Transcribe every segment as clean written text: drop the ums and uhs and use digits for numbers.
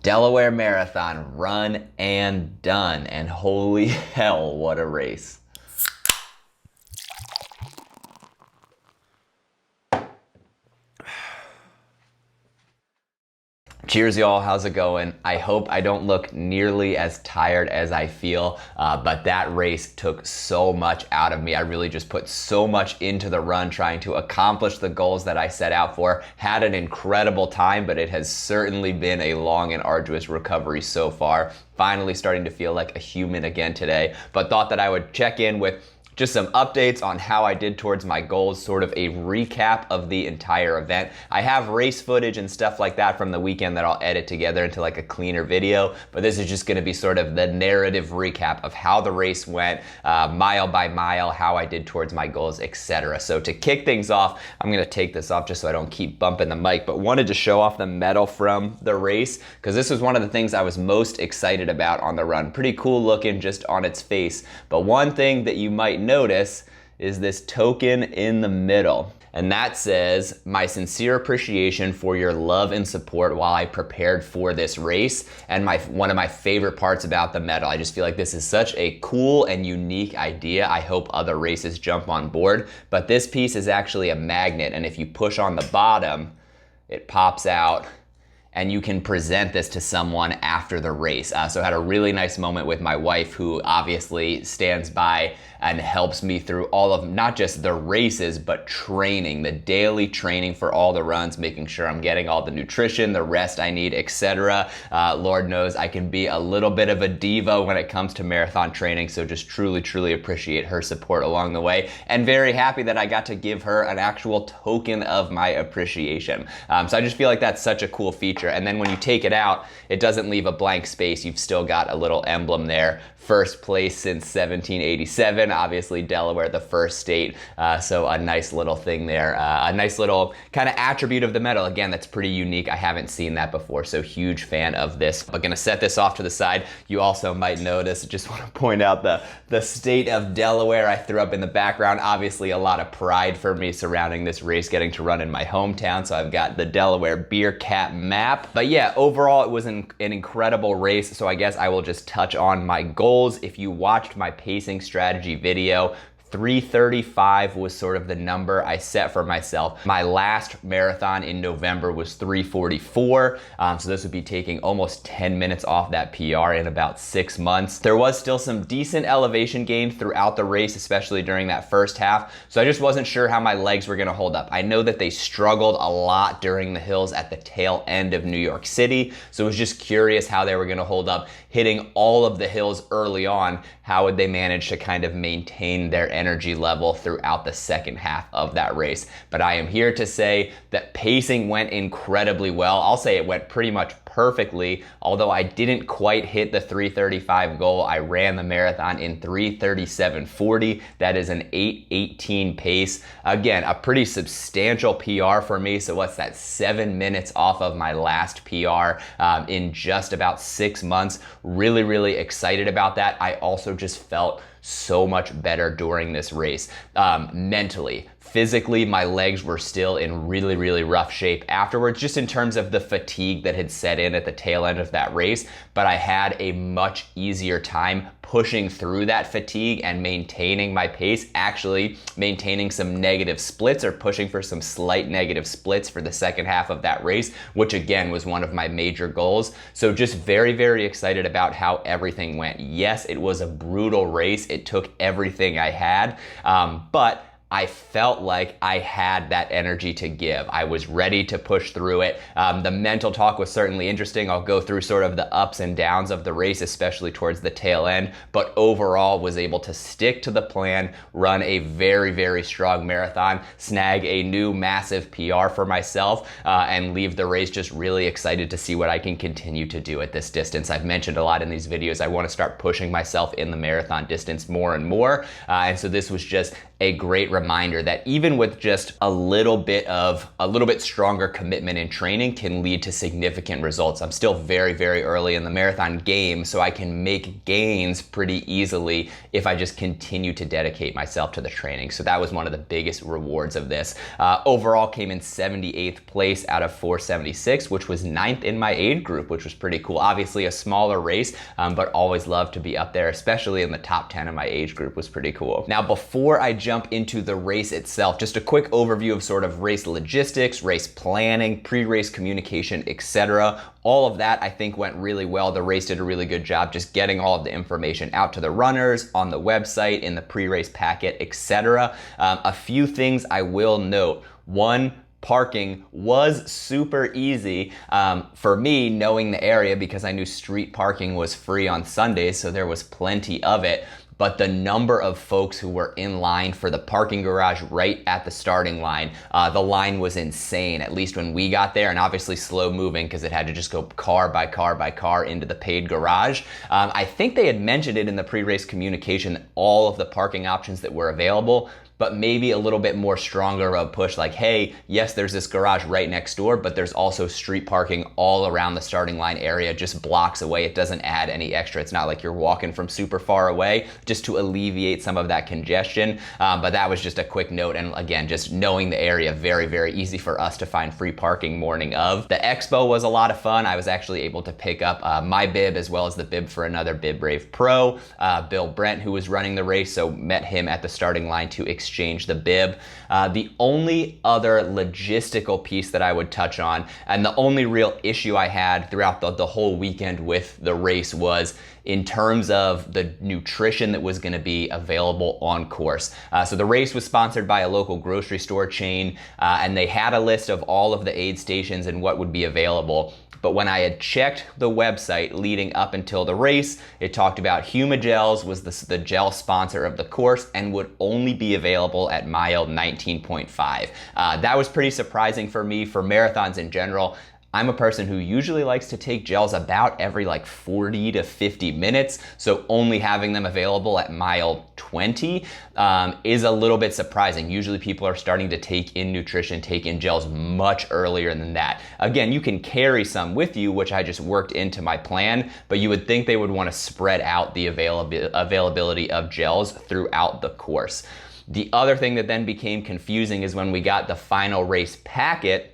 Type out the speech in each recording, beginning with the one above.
Delaware Marathon, run and done. And holy hell, what a race. Cheers, y'all. How's it going? I hope I don't look nearly as tired as I feel, but that race took so much out of me. I really just put so much into the run trying to accomplish the goals that I set out for. Had an incredible time, but it has certainly been a long and arduous recovery so far. Finally starting to feel like a human again today, but thought that I would check in with just some updates on how I did towards my goals, sort of a recap of the entire event. I have race footage and stuff like that from the weekend that I'll edit together into like a cleaner video, but this is just gonna be sort of the narrative recap of how the race went, mile by mile, how I did towards my goals, etc. So to kick things off, I'm gonna take this off just so I don't keep bumping the mic, but wanted to show off the medal from the race, because this was one of the things I was most excited about on the run. Pretty cool looking just on its face, but one thing that you might notice is this token in the middle. And that says, "My sincere appreciation for your love and support while I prepared for this race." And one of my favorite parts about the medal. I just feel like this is such a cool and unique idea. I hope other races jump on board. But this piece is actually a magnet, and if you push on the bottom, it pops out, and you can present this to someone after the race. So I had a really nice moment with my wife, who obviously stands by and helps me through all of not just the races, but training, the daily training for all the runs, making sure I'm getting all the nutrition, the rest I need, etc. Lord knows I can be a little bit of a diva when it comes to marathon training, so just truly appreciate her support along the way, and very happy that I got to give her an actual token of my appreciation. So I just feel like that's such a cool feature. And then when you take it out, it doesn't leave a blank space. You've still got a little emblem there. First place since 1787, obviously Delaware, the first state. So a nice little thing there. A nice little kind of attribute of the medal. Again, that's pretty unique. I haven't seen that before, so huge fan of this. But gonna set this off to the side. You also might notice, just want to point out the state of Delaware I threw up in the background. Obviously a lot of pride for me surrounding this race, getting to run in my hometown. So I've got the Delaware beer cap map. But yeah, overall it was an incredible race. So I guess I will just touch on my goals. If you watched my pacing strategy video, 3:35 was sort of the number I set for myself. My last marathon in November was 3:44, so this would be taking almost 10 minutes off that PR in about 6 months. There was still some decent elevation gain throughout the race, especially during that first half, so I just wasn't sure how my legs were gonna hold up. I know that they struggled a lot during the hills at the tail end of New York City, so I was just curious how they were gonna hold up hitting all of the hills early on. How would they manage to kind of maintain their energy level throughout the second half of that race? But I am here to say that pacing went incredibly well. I'll say it went pretty much perfectly, although I didn't quite hit the 3:35 goal. I ran the marathon in 3:37:40. That is an 8:18 pace. Again, a pretty substantial PR for me. So what's that, 7 minutes off of my last PR in just about 6 months. Really excited about that. I also just felt so much better during this race, mentally. Physically, my legs were still in really rough shape afterwards, just in terms of the fatigue that had set in at the tail end of that race, but I had a much easier time pushing through that fatigue and maintaining my pace, actually maintaining some negative splits or pushing for some slight negative splits for the second half of that race, which again was one of my major goals. So just very excited about how everything went. Yes, it was a brutal race. It took everything I had, but I felt like I had that energy to give. I was ready to push through it. The mental talk was certainly interesting. I'll go through sort of the ups and downs of the race, especially towards the tail end, but overall was able to stick to the plan, run a very strong marathon, snag a new massive PR for myself, and leave the race just really excited to see what I can continue to do at this distance. I've mentioned a lot in these videos, I want to start pushing myself in the marathon distance more and more, and so this was just a great reminder that even with just a little bit stronger commitment in training can lead to significant results. I'm still very, very early in the marathon game, so I can make gains pretty easily if I just continue to dedicate myself to the training. So that was one of the biggest rewards of this. Overall came in 78th place out of 476, which was 9th in my age group, which was pretty cool. Obviously a smaller race, but always love to be up there, especially in the top 10 of my age group was pretty cool. Now, before I jump into the race itself, just a quick overview of sort of race logistics, race planning, pre-race communication, etc. All of that I think went really well. The race did a really good job just getting all of the information out to the runners on the website, in the pre-race packet, etc. A few things I will note. One, parking was super easy for me, knowing the area, because I knew street parking was free on Sundays, so there was plenty of it. But the number of folks who were in line for the parking garage right at the starting line, the line was insane, at least when we got there, and obviously slow moving because it had to just go car by car by car into the paid garage. I think they had mentioned it in the pre-race communication, all of the parking options that were available, but maybe a little bit more stronger of a push like, hey, yes, there's this garage right next door, but there's also street parking all around the starting line area, just blocks away. It doesn't add any extra. It's not like you're walking from super far away, just to alleviate some of that congestion. But that was just a quick note. And again, just knowing the area, very, very easy for us to find free parking morning of. The expo was a lot of fun. I was actually able to pick up my bib as well as the bib for another Bib Brave Pro, Bill Brent, who was running the race. So met him at the starting line to exchange the bib. The only other logistical piece that I would touch on, and the only real issue I had throughout the whole weekend with the race, was in terms of the nutrition that was going to be available on course. So the race was sponsored by a local grocery store chain, and they had a list of all of the aid stations and what would be available. But when I had checked the website leading up until the race, it talked about Huma Gels was the gel sponsor of the course and would only be available at mile 19.5. That was pretty surprising for me. For marathons in general, I'm a person who usually likes to take gels about every like 40 to 50 minutes, so only having them available at mile 20 is a little bit surprising. Usually people are starting to take in nutrition, take in gels much earlier than that. Again, you can carry some with you, which I just worked into my plan, but you would think they would want to spread out the availability of gels throughout the course. The other thing that then became confusing is when we got the final race packet,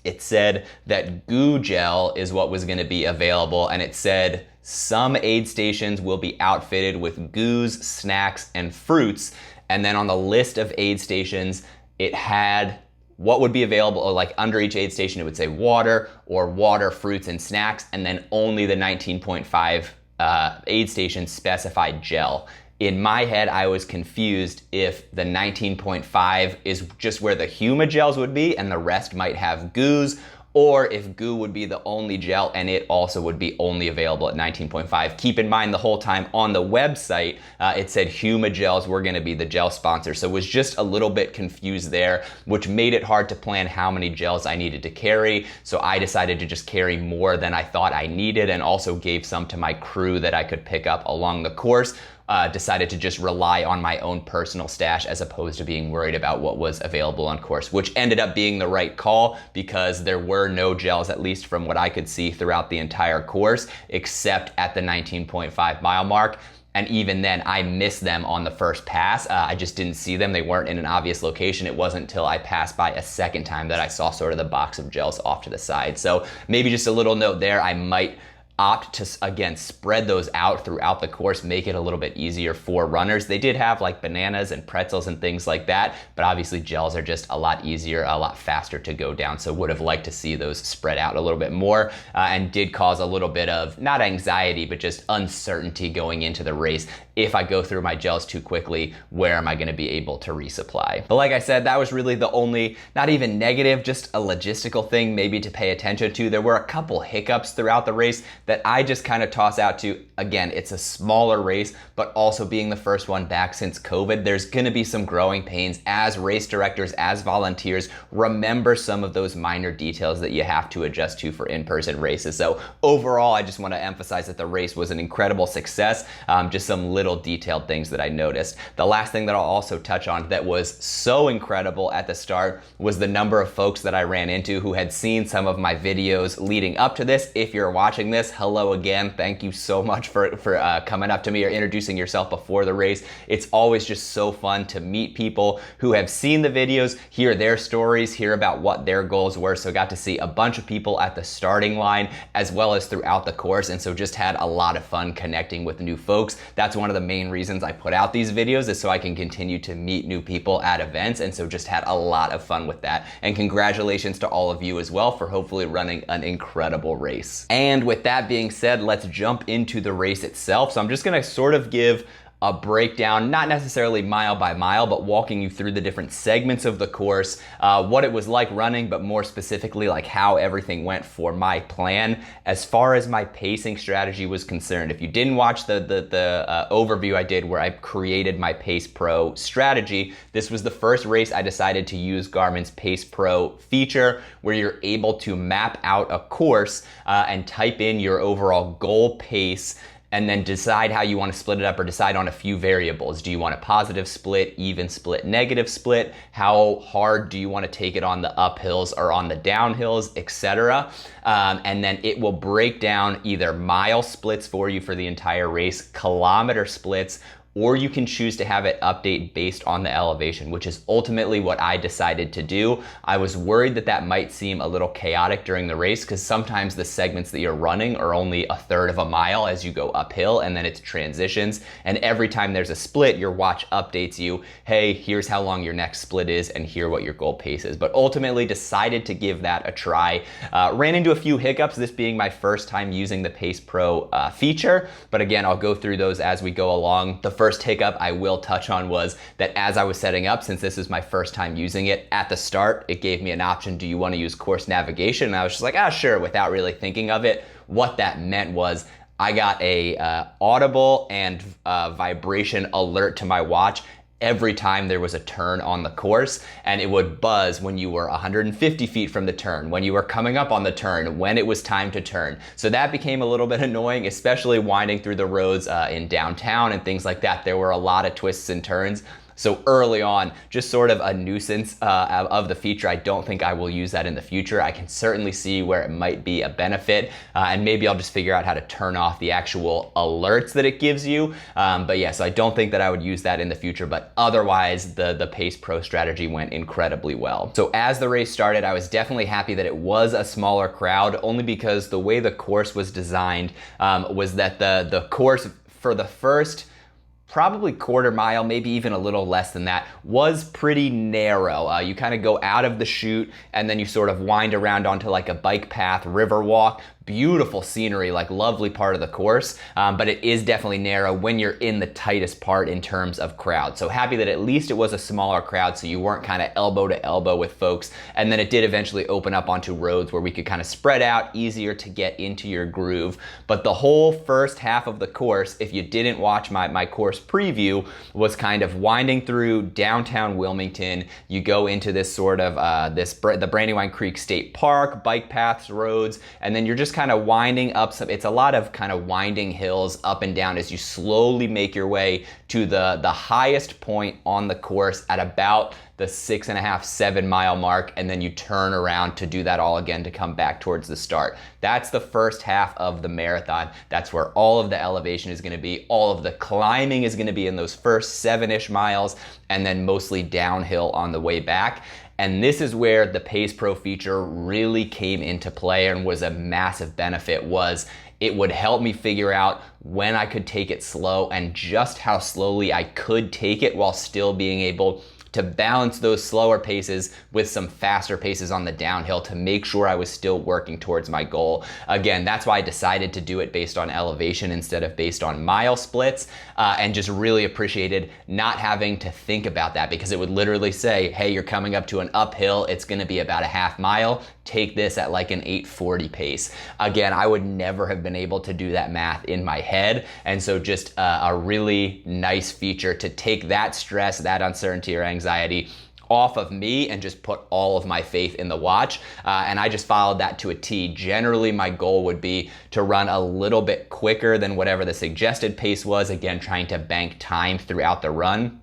it said that goo gel is what was going to be available, and it said some aid stations will be outfitted with goos, snacks, and fruits. And then on the list of aid stations, it had what would be available, or like under each aid station, it would say water or water, fruits, and snacks, and then only the 19.5 aid station specified gel. In my head, I was confused if the 19.5 is just where the Huma gels would be and the rest might have goos, or if goo would be the only gel and it also would be only available at 19.5. Keep in mind the whole time on the website, it said Huma Gels were gonna be the gel sponsor. So was just a little bit confused there, which made it hard to plan how many gels I needed to carry. So I decided to just carry more than I thought I needed, and also gave some to my crew that I could pick up along the course. Decided to just rely on my own personal stash as opposed to being worried about what was available on course, which ended up being the right call because there were no gels, at least from what I could see throughout the entire course, except at the 19.5 mile mark. And even then, I missed them on the first pass. I just didn't see them. They weren't in an obvious location. It wasn't until I passed by a second time that I saw sort of the box of gels off to the side. So maybe just a little note there. I might opt to, again, spread those out throughout the course, make it a little bit easier for runners. They did have like bananas and pretzels and things like that, but obviously gels are just a lot easier, a lot faster to go down. So would have liked to see those spread out a little bit more, and did cause a little bit of, not anxiety, but just uncertainty going into the race. If I go through my gels too quickly, where am I gonna be able to resupply? But like I said, that was really the only, not even negative, just a logistical thing maybe to pay attention to. There were a couple hiccups throughout the race that I just kind of toss out to, again, it's a smaller race, but also being the first one back since COVID, there's gonna be some growing pains as race directors, as volunteers. Remember some of those minor details that you have to adjust to for in-person races. So overall, I just want to emphasize that the race was an incredible success. Just some little detailed things that I noticed. The last thing that I'll also touch on that was so incredible at the start was the number of folks that I ran into who had seen some of my videos leading up to this. If you're watching this, hello again. Thank you so much for coming up to me or introducing yourself before the race. It's always just so fun to meet people who have seen the videos, hear their stories, hear about what their goals were. So got to see a bunch of people at the starting line as well as throughout the course, and so just had a lot of fun connecting with new folks. That's one of the main reasons I put out these videos, is so I can continue to meet new people at events, and so just had a lot of fun with that. And congratulations to all of you as well for hopefully running an incredible race. And with that being said, let's jump into the race itself. So I'm just gonna sort of give a breakdown, not necessarily mile by mile, but walking you through the different segments of the course, what it was like running, but more specifically like how everything went for my plan as far as my pacing strategy was concerned. If you didn't watch the overview I did where I created my Pace Pro strategy, this was the first race I decided to use Garmin's Pace Pro feature, where you're able to map out a course and type in your overall goal pace and then decide how you want to split it up, or decide on a few variables. Do you want a positive split, even split, negative split? How hard do you want to take it on the uphills or on the downhills, etc.? And then it will break down either mile splits for you for the entire race, kilometer splits, or you can choose to have it update based on the elevation, which is ultimately what I decided to do. I was worried that that might seem a little chaotic during the race, because sometimes the segments that you're running are only a third of a mile as you go uphill, and then it's transitions. And every time there's a split, your watch updates you, hey, here's how long your next split is, and here what your goal pace is. But ultimately decided to give that a try. Ran into a few hiccups, this being my first time using the Pace Pro feature. But again, I'll go through those as we go along. The first hiccup I will touch on was that as I was setting up, since this is my first time using it, at the start, it gave me an option, do you want to use course navigation? And I was just like, sure, without really thinking of it. What that meant was I got a audible and vibration alert to my watch every time there was a turn on the course, and it would buzz when you were 150 feet from the turn, when you were coming up on the turn, when it was time to turn. So that became a little bit annoying, especially winding through the roads in downtown and things like that. There were a lot of twists and turns. So early on, just sort of a nuisance of the feature. I don't think I will use that in the future. I can certainly see where it might be a benefit, and maybe I'll just figure out how to turn off the actual alerts that it gives you. But yeah, so I don't think that I would use that in the future, but otherwise the Pace Pro strategy went incredibly well. So as the race started, I was definitely happy that it was a smaller crowd, only because the way the course was designed was that the course for the first probably quarter mile, maybe even a little less than that, was pretty narrow. You kind of go out of the chute and then you sort of wind around onto like a bike path, river walk. Beautiful scenery, like lovely part of the course, but it is definitely narrow when you're in the tightest part in terms of crowd. So happy that at least it was a smaller crowd, so you weren't kind of elbow to elbow with folks. And then it did eventually open up onto roads where we could kind of spread out, easier to get into your groove. But the whole first half of the course, if you didn't watch my course preview, was kind of winding through downtown Wilmington. You go into this sort of the Brandywine Creek State Park, bike paths, roads, and then you're just kind of winding up it's a lot of kind of winding hills up and down as you slowly make your way to the highest point on the course at about the 6.5, 7 mile mark, and then you turn around to do that all again to come back towards the start. That's the first half of the marathon. That's where all of the elevation is gonna be. All of the climbing is gonna be in those first 7-ish miles, and then mostly downhill on the way back. And this is where the Pace Pro feature really came into play and was a massive benefit. Was it would help me figure out when I could take it slow and just how slowly I could take it while still being able to balance those slower paces with some faster paces on the downhill to make sure I was still working towards my goal. Again, that's why I decided to do it based on elevation instead of based on mile splits, and just really appreciated not having to think about that, because it would literally say, hey, you're coming up to an uphill, it's gonna be about a half mile. take this at like an 8:40 pace. Again, I would never have been able to do that math in my head. And so just a really nice feature to take that stress, that uncertainty or anxiety off of me and just put all of my faith in the watch. And I just followed that to a T. Generally, my goal would be to run a little bit quicker than whatever the suggested pace was. Again, trying to bank time throughout the run.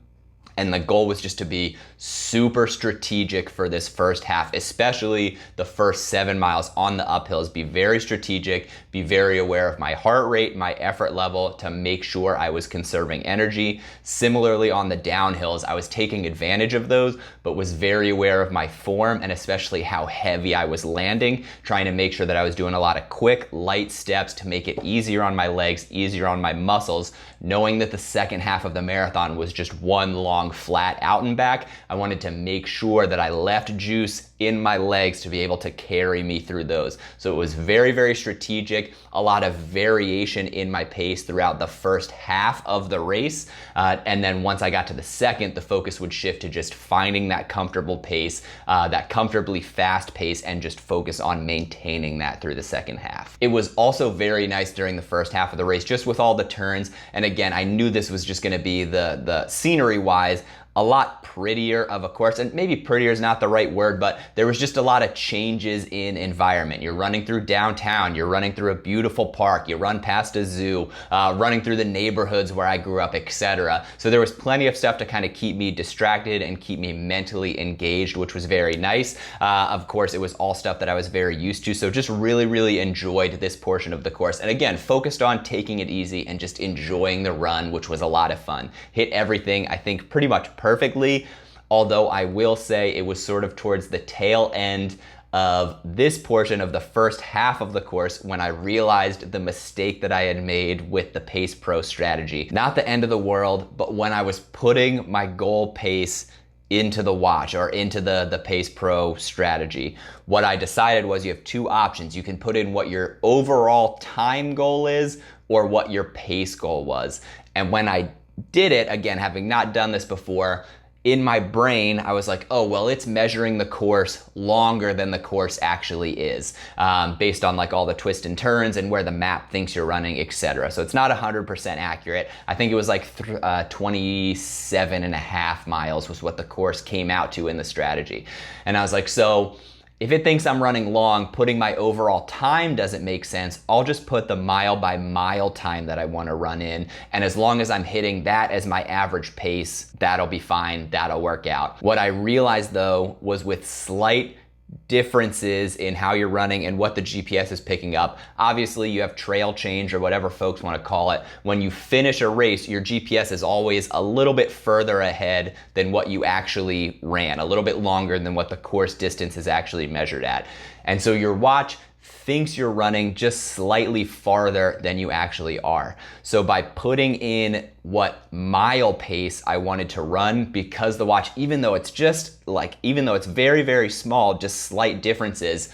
And the goal was just to be super strategic for this first half, especially the first 7 miles on the uphills. Be very strategic, be very aware of my heart rate, my effort level to make sure I was conserving energy. Similarly, on the downhills, I was taking advantage of those, but was very aware of my form and especially how heavy I was landing, trying to make sure that I was doing a lot of quick, light steps to make it easier on my legs, easier on my muscles, knowing that the second half of the marathon was just one long flat out and back. I wanted to make sure that I left juice in my legs to be able to carry me through those. So it was very, very strategic, a lot of variation in my pace throughout the first half of the race. And then once I got to the second, the focus would shift to just finding that comfortable pace, that comfortably fast pace, and just focus on maintaining that through the second half. It was also very nice during the first half of the race, just with all the turns. And again, I knew this was just gonna be the scenery wise, a lot prettier of a course, and maybe prettier is not the right word, but there was just a lot of changes in environment. You're running through downtown, you're running through a beautiful park, you run past a zoo, running through the neighborhoods where I grew up, etc. So there was plenty of stuff to kind of keep me distracted and keep me mentally engaged, which was very nice. Of course, it was all stuff that I was very used to, so just really, really enjoyed this portion of the course. And again, focused on taking it easy and just enjoying the run, which was a lot of fun. Hit everything, I think, pretty much perfectly, although I will say it was sort of towards the tail end of this portion of the first half of the course when I realized the mistake that I had made with the Pace Pro strategy. Not the end of the world, but when I was putting my goal pace into the watch or into the Pace Pro strategy, what I decided was you have two options. You can put in what your overall time goal is or what your pace goal was. And when I did it, again, having not done this before, in my brain, I was like, oh, well, it's measuring the course longer than the course actually is, based on like all the twists and turns and where the map thinks you're running, etc. So it's not 100% accurate. I think it was like 27 and a half miles was what the course came out to in the strategy. And I was like, so if it thinks I'm running long, putting my overall time doesn't make sense. I'll just put the mile by mile time that I want to run in. And as long as I'm hitting that as my average pace, that'll be fine. That'll work out. What I realized though was with slight differences in how you're running and what the GPS is picking up. Obviously, you have trail change or whatever folks want to call it. When you finish a race, your GPS is always a little bit further ahead than what you actually ran, a little bit longer than what the course distance is actually measured at. And so your watch thinks you're running just slightly farther than you actually are. So by putting in what mile pace I wanted to run, because the watch, even though it's very, very small, just slight differences,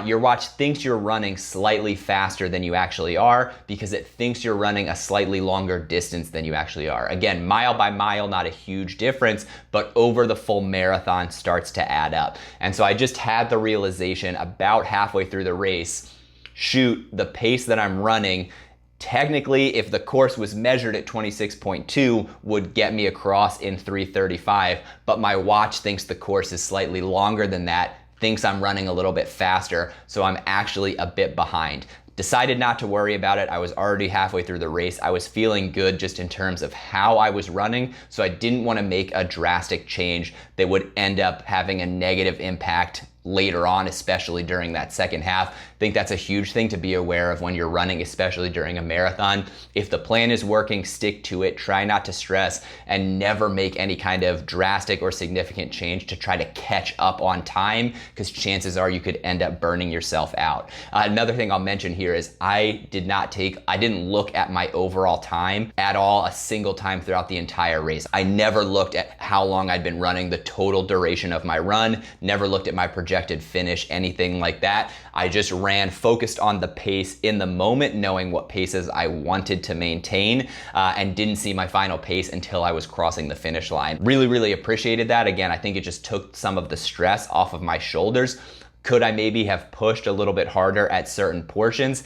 your watch thinks you're running slightly faster than you actually are because it thinks you're running a slightly longer distance than you actually are. Again, mile by mile, not a huge difference, but over the full marathon starts to add up. And so I just had the realization about halfway through the race, shoot, the pace that I'm running, technically, if the course was measured at 26.2, would get me across in 3:35, but my watch thinks the course is slightly longer than that, thinks I'm running a little bit faster, so I'm actually a bit behind. Decided not to worry about it. I was already halfway through the race. I was feeling good just in terms of how I was running, so I didn't want to make a drastic change that would end up having a negative impact later on, especially during that second half. I think that's a huge thing to be aware of when you're running, especially during a marathon. If the plan is working, stick to it, try not to stress, and never make any kind of drastic or significant change to try to catch up on time, because chances are you could end up burning yourself out. Another thing I'll mention here is I didn't look at my overall time at all a single time throughout the entire race. I never looked at how long I'd been running, the total duration of my run, never looked at my projected finish, anything like that. I just ran focused on the pace in the moment, knowing what paces I wanted to maintain, and didn't see my final pace until I was crossing the finish line. Really, really appreciated that. Again, I think it just took some of the stress off of my shoulders. Could I maybe have pushed a little bit harder at certain portions?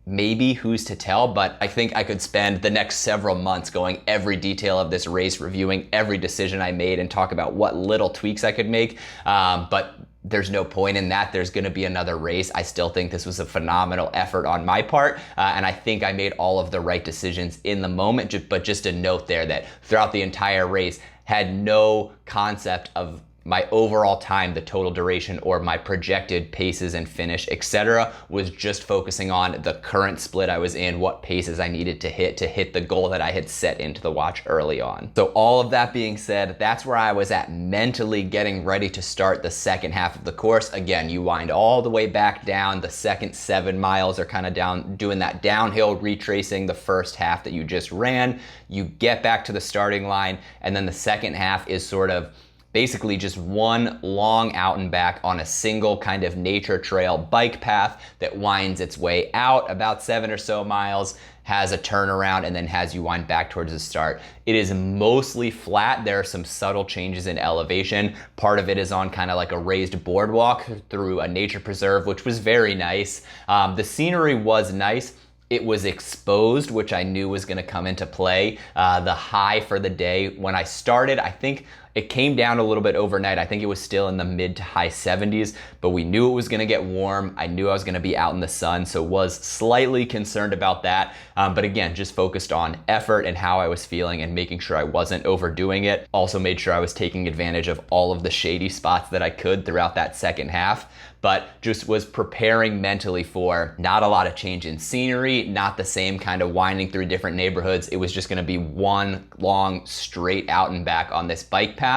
Maybe, who's to tell, but I think I could spend the next several months going every detail of this race, reviewing every decision I made and talk about what little tweaks I could make. But there's no point in that. There's going to be another race. I still think this was a phenomenal effort on my part, and I think I made all of the right decisions in the moment. But just a note there that throughout the entire race, had no concept of my overall time, the total duration, or my projected paces and finish, etc. Was just focusing on the current split I was in, what paces I needed to hit the goal that I had set into the watch early on. So all of that being said, that's where I was at mentally getting ready to start the second half of the course. Again, you wind all the way back down. The second 7 miles are kind of down, doing that downhill, retracing the first half that you just ran. You get back to the starting line, and then the second half is sort of basically just one long out and back on a single kind of nature trail bike path that winds its way out about 7 or so miles, has a turnaround, and then has you wind back towards the start. It is mostly flat. There are some subtle changes in elevation. Part of it is on kind of like a raised boardwalk through a nature preserve, which was very nice. The scenery was nice. It was exposed, which I knew was going to come into play. The high for the day when I started, I think it came down a little bit overnight. I think it was still in the mid to high 70s, but we knew it was going to get warm. I knew I was going to be out in the sun, so was slightly concerned about that. But again, just focused on effort and how I was feeling and making sure I wasn't overdoing it. Also made sure I was taking advantage of all of the shady spots that I could throughout that second half, but just was preparing mentally for not a lot of change in scenery, not the same kind of winding through different neighborhoods. It was just going to be one long straight out and back on this bike path.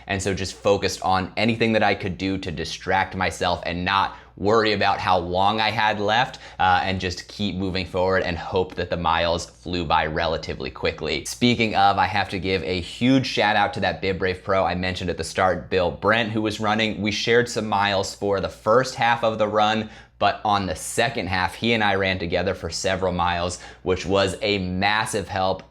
And so just focused on anything that I could do to distract myself and not worry about how long I had left, and just keep moving forward and hope that the miles flew by relatively quickly. Speaking of, I have to give a huge shout out to that Bib Brave Pro I mentioned at the start, Bill Brent, who was running. We shared some miles for the first half of the run, but on the second half, he and I ran together for several miles, which was a massive help.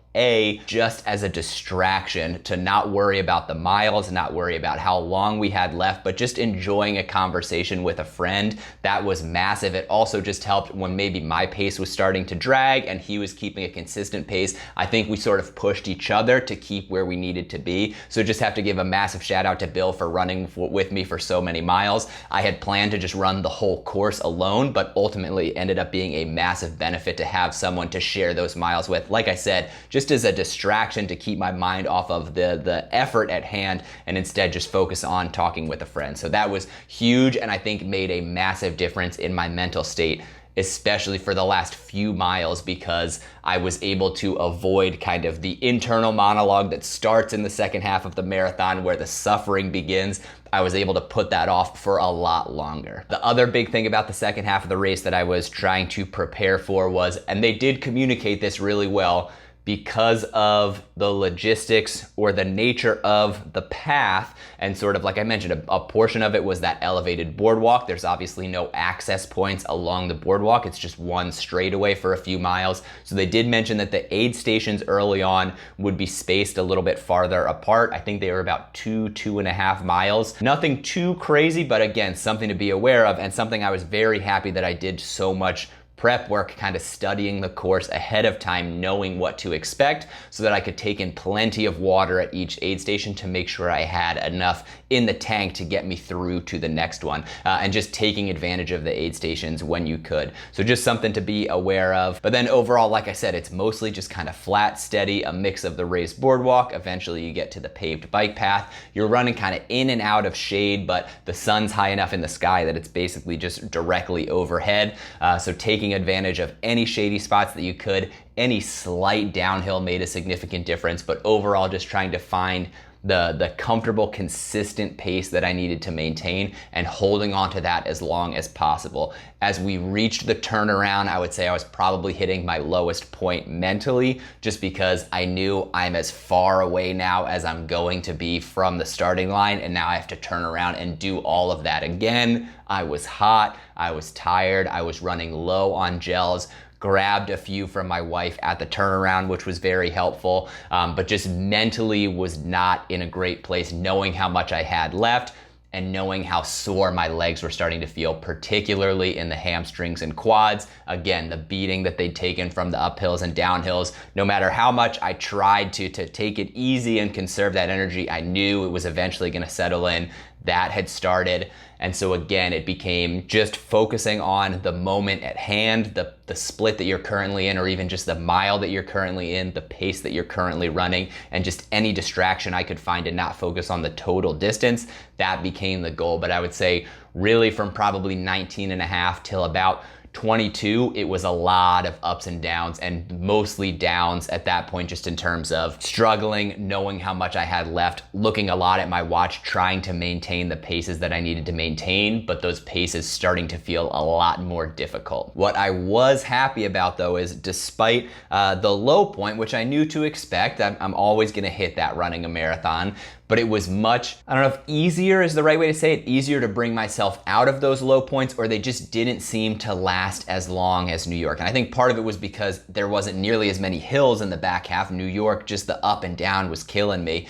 Just as a distraction to not worry about the miles, not worry about how long we had left, but just enjoying a conversation with a friend. That was massive. It also just helped when maybe my pace was starting to drag and he was keeping a consistent pace. I think we sort of pushed each other to keep where we needed to be. So just have to give a massive shout out to Bill for running with me for so many miles. I had planned to just run the whole course alone, but ultimately ended up being a massive benefit to have someone to share those miles with. Like I said, just as a distraction to keep my mind off of the effort at hand and instead just focus on talking with a friend. So that was huge, and I think made a massive difference in my mental state, especially for the last few miles, because I was able to avoid kind of the internal monologue that starts in the second half of the marathon where the suffering begins. I was able to put that off for a lot longer. The other big thing about the second half of the race that I was trying to prepare for was, and they did communicate this really well, because of the logistics or the nature of the path, and sort of like I mentioned, a portion of it was that elevated boardwalk. There's obviously no access points along the boardwalk. It's just one straightaway for a few miles. So they did mention that the aid stations early on would be spaced a little bit farther apart. I think they were about 2.5 miles. Nothing too crazy, but again, something to be aware of, and something I was very happy that I did so much prep work, kind of studying the course ahead of time, knowing what to expect, so that I could take in plenty of water at each aid station to make sure I had enough in the tank to get me through to the next one, and just taking advantage of the aid stations when you could. So just something to be aware of. But then overall, like I said, it's mostly just kind of flat, steady, a mix of the raised boardwalk. Eventually you get to the paved bike path. You're running kind of in and out of shade, but the sun's high enough in the sky that it's basically just directly overhead. So taking advantage of any shady spots that you could. Any slight downhill made a significant difference, but overall just trying to find the comfortable, consistent pace that I needed to maintain and holding on to that as long as possible. As we reached the turnaround, I would say I was probably hitting my lowest point mentally, just because I knew I'm as far away now as I'm going to be from the starting line, and now I have to turn around and do all of that again. I was hot, I was tired, I was running low on gels. Grabbed a few from my wife at the turnaround, which was very helpful, but just mentally was not in a great place, knowing how much I had left and knowing how sore my legs were starting to feel, particularly in the hamstrings and quads. Again, the beating that they'd taken from the uphills and downhills. No matter how much I tried to take it easy and conserve that energy, I knew it was eventually going to settle in. That had started. And so again, it became just focusing on the moment at hand, the split that you're currently in, or even just the mile that you're currently in, the pace that you're currently running, and just any distraction I could find to not focus on the total distance. That became the goal. But I would say really from probably 19 and a half till about 22, it was a lot of ups and downs, and mostly downs at that point, just in terms of struggling, knowing how much I had left, looking a lot at my watch, trying to maintain the paces that I needed to maintain, but those paces starting to feel a lot more difficult. What I was happy about though is despite the low point, which I knew to expect, I'm always gonna hit that running a marathon, but it was much, I don't know if easier is the right way to say it, easier to bring myself out of those low points, or they just didn't seem to last as long as New York. And I think part of it was because there wasn't nearly as many hills in the back half. New York, just the up and down was killing me.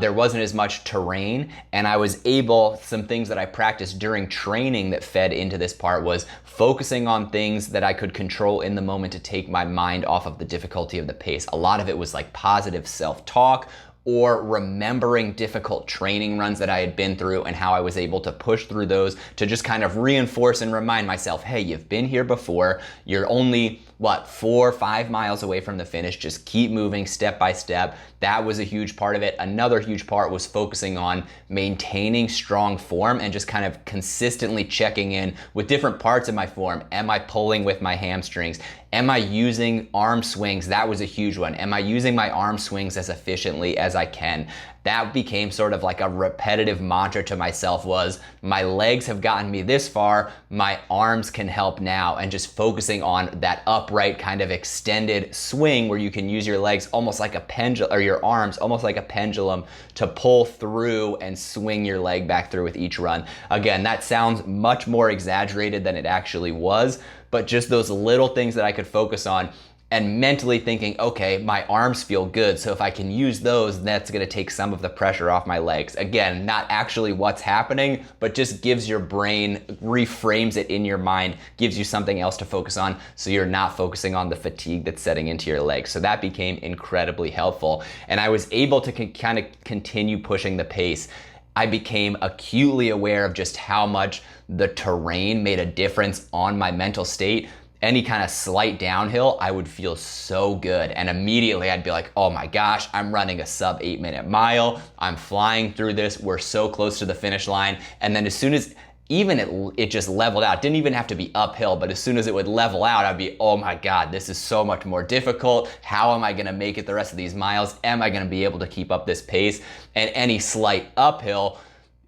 There wasn't as much terrain, and I was able, some things that I practiced during training that fed into this part was focusing on things that I could control in the moment to take my mind off of the difficulty of the pace. A lot of it was like positive self-talk, or remembering difficult training runs that I had been through and how I was able to push through those to just kind of reinforce and remind myself, hey, you've been here before. You're only, 4 or 5 miles away from the finish. Just keep moving step by step. That was a huge part of it. Another huge part was focusing on maintaining strong form and just kind of consistently checking in with different parts of my form. Am I pulling with my hamstrings? Am I using arm swings? That was a huge one. Am I using my arm swings as efficiently as I can? That became sort of like a repetitive mantra to myself, was my legs have gotten me this far, my arms can help now. And just focusing on that upright kind of extended swing where you can use your legs almost like a pendulum, or your arms almost like a pendulum, to pull through and swing your leg back through with each run. Again, that sounds much more exaggerated than it actually was, but just those little things that I could focus on and mentally thinking, okay, my arms feel good, so if I can use those, that's gonna take some of the pressure off my legs. Again, not actually what's happening, but just gives your brain, reframes it in your mind, gives you something else to focus on, so you're not focusing on the fatigue that's setting into your legs. So that became incredibly helpful. And I was able to kind of continue pushing the pace. I became acutely aware of just how much the terrain made a difference on my mental state. Any kind of slight downhill, I would feel so good. And immediately I'd be like, oh my gosh, I'm running a sub 8-minute mile. I'm flying through this. We're so close to the finish line. And then as soon as it just leveled out, didn't even have to be uphill, but as soon as it would level out, I'd be, oh my God, this is so much more difficult. How am I gonna make it the rest of these miles? Am I gonna be able to keep up this pace? And any slight uphill,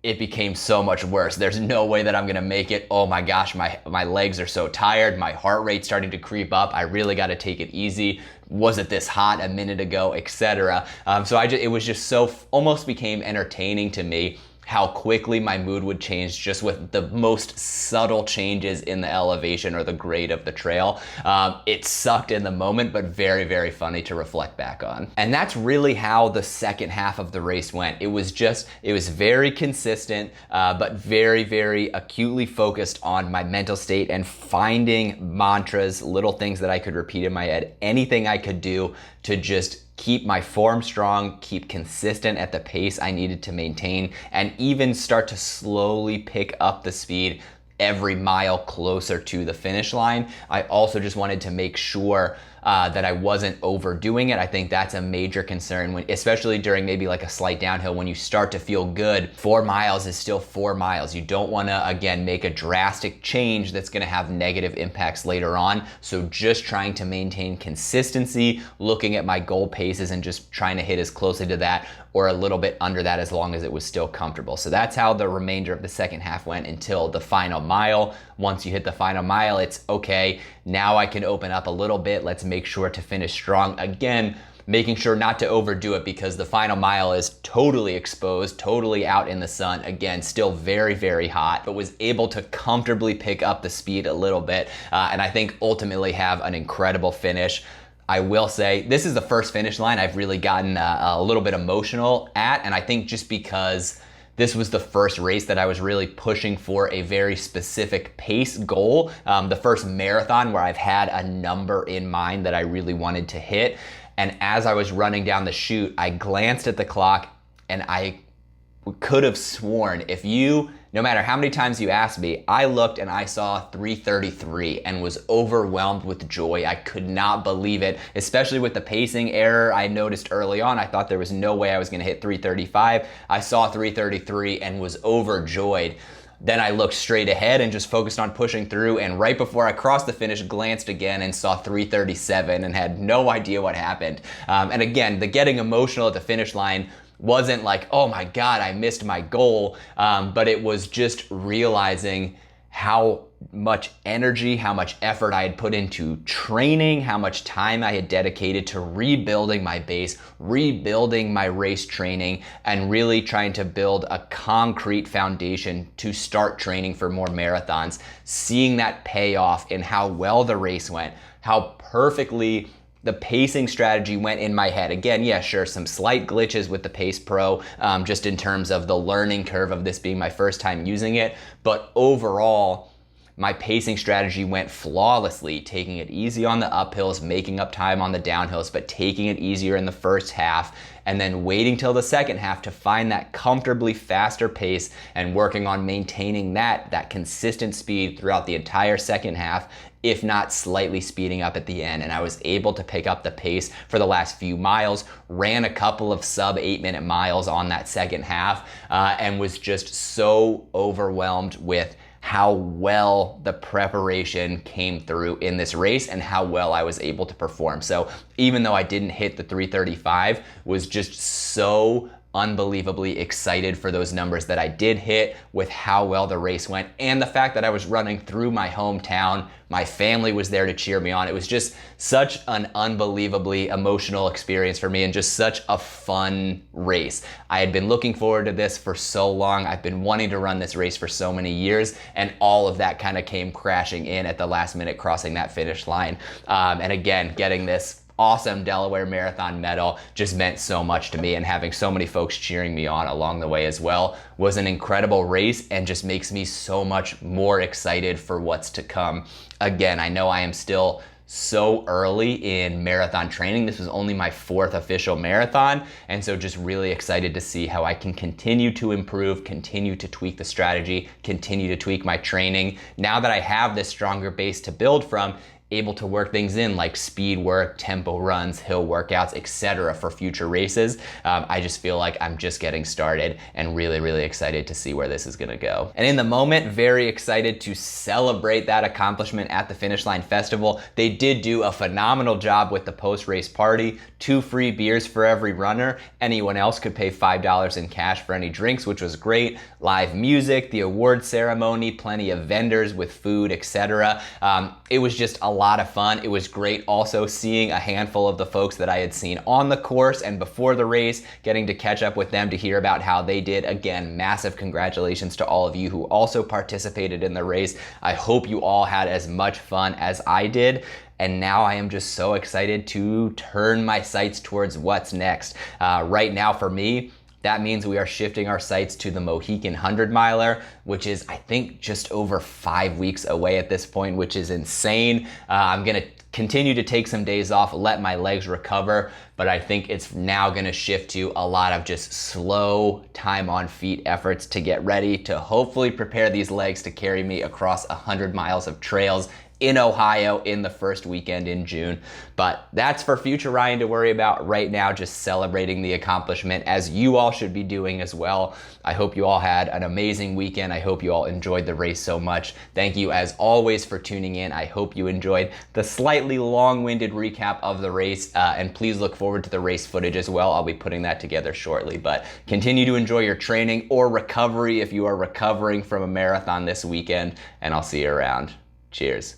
it became so much worse. There's no way that I'm gonna make it. Oh my gosh, my legs are so tired. My heart rate's starting to creep up. I really gotta take it easy. Was it this hot a minute ago, etc. So it was just so, almost became entertaining to me how quickly my mood would change just with the most subtle changes in the elevation or the grade of the trail. It sucked in the moment, but very, very funny to reflect back on. And that's really how the second half of the race went. It was very consistent, but very, very acutely focused on my mental state and finding mantras, little things that I could repeat in my head, anything I could do to just keep my form strong, keep consistent at the pace I needed to maintain, and even start to slowly pick up the speed every mile closer to the finish line. I also just wanted to make sure that I wasn't overdoing it. I think that's a major concern, especially during maybe like a slight downhill, when you start to feel good. 4 miles is still 4 miles. You don't want to, again, make a drastic change that's going to have negative impacts later on. So just trying to maintain consistency, looking at my goal paces and just trying to hit as closely to that or a little bit under that as long as it was still comfortable. So that's how the remainder of the second half went until the final mile. Once you hit the final mile, it's okay, now I can open up a little bit. Let's make sure to finish strong. Again, making sure not to overdo it, because the final mile is totally exposed, totally out in the sun. Again, still very, very hot, but was able to comfortably pick up the speed a little bit. And I think ultimately have an incredible finish. I will say this is the first finish line I've really gotten a little bit emotional at, and I think just because this was the first race that I was really pushing for a very specific pace goal. The first marathon where I've had a number in mind that I really wanted to hit. And as I was running down the chute, I glanced at the clock and I could have sworn, no matter how many times you asked me, I looked and I saw 3:33 and was overwhelmed with joy. I could not believe it, especially with the pacing error I noticed early on. I thought there was no way I was gonna hit 3:35. I saw 3:33 and was overjoyed. Then I looked straight ahead and just focused on pushing through, and right before I crossed the finish, glanced again and saw 3:37 and had no idea what happened. And again, the getting emotional at the finish line wasn't like, oh my God, I missed my goal, but it was just realizing how much energy, how much effort I had put into training, how much time I had dedicated to rebuilding my base, rebuilding my race training, and really trying to build a concrete foundation to start training for more marathons. Seeing that pay off in how well the race went, how perfectly the pacing strategy went in my head. Again, yeah, sure, some slight glitches with the Pace Pro, just in terms of the learning curve of this being my first time using it. But overall, my pacing strategy went flawlessly, taking it easy on the uphills, making up time on the downhills, but taking it easier in the first half, and then waiting till the second half to find that comfortably faster pace and working on maintaining that consistent speed throughout the entire second half, if not slightly speeding up at the end. And I was able to pick up the pace for the last few miles, ran a couple of sub 8-minute miles on that second half, and was just so overwhelmed with how well the preparation came through in this race and how well I was able to perform. So even though I didn't hit the 3:35, was just so unbelievably excited for those numbers that I did hit, with how well the race went, and the fact that I was running through my hometown. My family was there to cheer me on. It was just such an unbelievably emotional experience for me, and just such a fun race. I had been looking forward to this for so long. I've been wanting to run this race for so many years, and all of that kind of came crashing in at the last minute, crossing that finish line. And again, getting this awesome Delaware Marathon medal just meant so much to me, and having so many folks cheering me on along the way as well was an incredible race, and just makes me so much more excited for what's to come. Again, I know I am still so early in marathon training. This was only my 4th official marathon, and so just really excited to see how I can continue to improve, continue to tweak the strategy, continue to tweak my training. Now that I have this stronger base to build from, able to work things in like speed work, tempo runs, hill workouts, etc. for future races. I just feel like I'm just getting started, and really, really excited to see where this is gonna go. And in the moment, very excited to celebrate that accomplishment at the Finish Line Festival. They did do a phenomenal job with the post-race party. 2 free beers for every runner. Anyone else could pay $5 in cash for any drinks, which was great. Live music, the award ceremony, plenty of vendors with food, etc. It was just a lot of fun. It was great also seeing a handful of the folks that I had seen on the course and before the race, getting to catch up with them to hear about how they did. Again, massive congratulations to all of you who also participated in the race. I hope you all had as much fun as I did. And now I am just so excited to turn my sights towards what's next. Right now for me, that means we are shifting our sights to the Mohican 100-miler, which is, I think, just over 5 weeks away at this point, which is insane. I'm gonna continue to take some days off, let my legs recover, but I think it's now gonna shift to a lot of just slow time on feet efforts to get ready to hopefully prepare these legs to carry me across 100 miles of trails in Ohio in the first weekend in June. But that's for future Ryan to worry about. Right now, just celebrating the accomplishment, as you all should be doing as well. I hope you all had an amazing weekend. I hope you all enjoyed the race so much. Thank you as always for tuning in. I hope you enjoyed the slightly long-winded recap of the race, and please look forward to the race footage as well. I'll be putting that together shortly, but continue to enjoy your training or recovery if you are recovering from a marathon this weekend, and I'll see you around. Cheers.